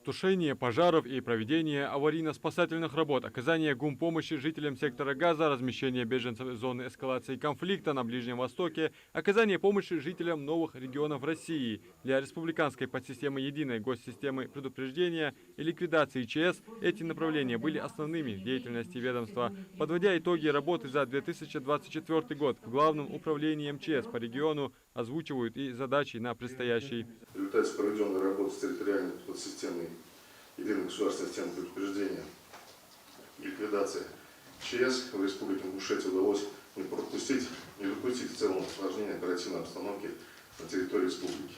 Тушение пожаров и проведение аварийно-спасательных работ, оказание гумпомощи жителям сектора Газа, размещение беженцев из зоны эскалации конфликта на Ближнем Востоке, оказание помощи жителям новых регионов России. Для республиканской подсистемы единой госсистемы предупреждения и ликвидации ЧС эти направления были основными в деятельности ведомства. Подводя итоги работы за 2024 год, в Главном управлении МЧС по региону озвучивают и задачи на предстоящий. В результате проведенной работы с территориальной подсистемой единой государственной системы предупреждения и ликвидации ЧС в Республике Ингушетия удалось не допустить в целом осложнения оперативной обстановки на территории республики.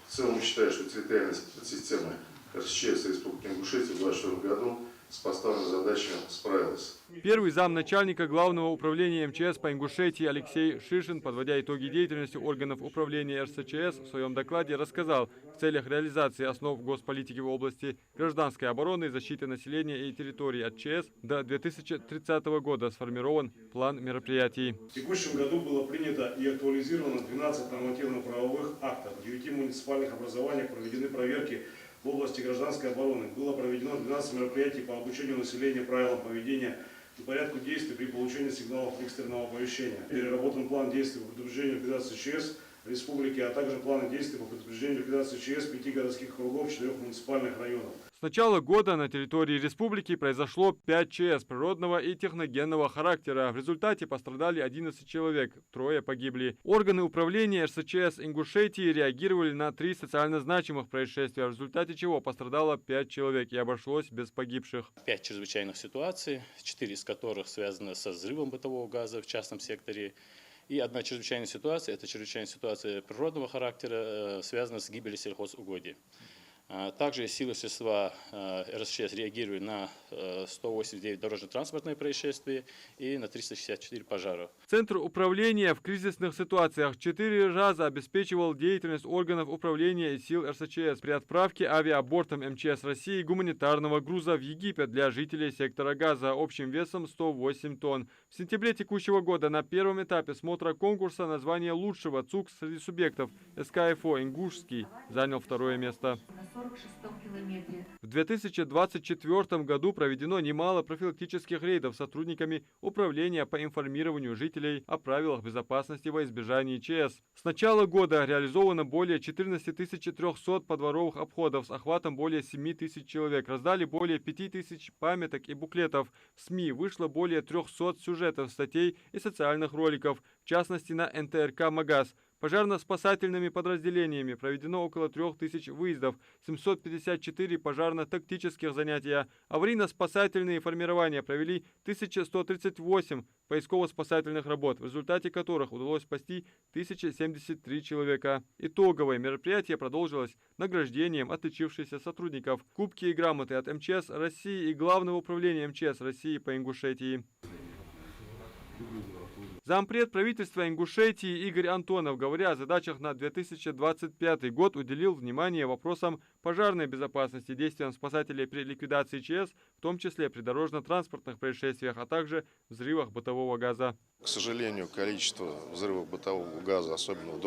В целом мы считаем, что территориальная подсистема РСЧС Республики Ингушетия в 2024 году с поставленной задачей справилась. Первый замначальника Главного управления МЧС по Ингушетии Алексей Шишин, подводя итоги деятельности органов управления РСЧС, в своем докладе рассказал, в целях реализации основ госполитики в области гражданской обороны, защиты населения и территорий от ЧС до 2030 года сформирован план мероприятий. В текущем году было принято и актуализировано 12 нормативно-правовых актов. В 9 муниципальных образованиях проведены проверки в области гражданской обороны. Было проведено 12 мероприятий по обучению населения правилам поведения и порядку действий при получении сигналов экстренного оповещения. Переработан план действий по предупреждению ликвидации ЧС республики, а также планы действий по предупреждению ликвидации ЧС 5 городских округов, 4 муниципальных районов. С начала года на территории республики произошло 5 ЧС природного и техногенного характера. В результате пострадали 11 человек, 3 погибли. Органы управления РСЧС Ингушетии реагировали на 3 социально значимых происшествия, в результате чего пострадало 5 человек и обошлось без погибших. 5 чрезвычайных ситуаций, 4 из которых связаны со взрывом бытового газа в частном секторе. И одна чрезвычайная ситуация, это чрезвычайная ситуация природного характера, связанная с гибелью сельхозугодий. Также силы средства РСЧС реагировали на 189 дорожно-транспортные происшествия и на 364 пожара. Центр управления в кризисных ситуациях 4 раза обеспечивал деятельность органов управления и сил РСЧС при отправке авиабортом МЧС России гуманитарного груза в Египет для жителей сектора Газа общим весом 108 тонн. В сентябре текущего года на первом этапе смотра конкурса на звание лучшего ЦУК среди субъектов СКФО Ингушский занял 2 место. В 2024 году проведено немало профилактических рейдов сотрудниками управления по информированию жителей о правилах безопасности во избежании ЧС. С начала года реализовано более 14 300 подворовых обходов с охватом более 7 тысяч человек. Раздали более 5 тысяч памяток и буклетов. В СМИ вышло более 300 сюжетов, статей и социальных роликов, в частности на НТРК «Магаз». Пожарно-спасательными подразделениями проведено около 3000 выездов, 754 пожарно-тактических занятия. Аварийно-спасательные формирования провели 1138 поисково-спасательных работ, в результате которых удалось спасти 1073 человека. Итоговое мероприятие продолжилось награждением отличившихся сотрудников, кубки и грамоты от МЧС России и Главного управления МЧС России по Ингушетии. Зампред правительства Ингушетии Игорь Антонов, говоря о задачах на 2025 год, уделил внимание вопросам пожарной безопасности, действиям спасателей при ликвидации ЧС, в том числе при дорожно-транспортных происшествиях, а также взрывах бытового газа. К сожалению, количество взрывов бытового газа, особенно в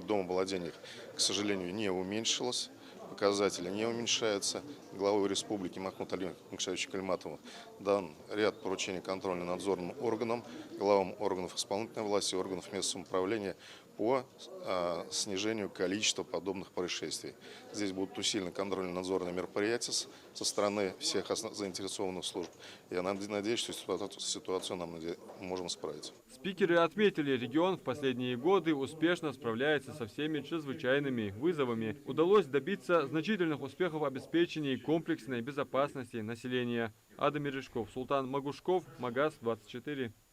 домовладениях, к сожалению, не уменьшилось. Показатели не уменьшаются. Главой республики Махмуд Алием Микшаевичу Кальматову дан ряд поручений контрольно-надзорным органам, главам органов исполнительной власти, органов местного самоуправления по снижению количества подобных происшествий. Здесь будут усилены контрольно-надзорные мероприятия со стороны всех заинтересованных служб. Я надеюсь, что ситуацию нам можем исправить. Спикеры отметили, регион в последние годы успешно справляется со всеми чрезвычайными вызовами. Удалось добиться значительных успехов в обеспечении комплексной безопасности населения. Адам Мережков, Султан Магушков, МАГАЗ 24.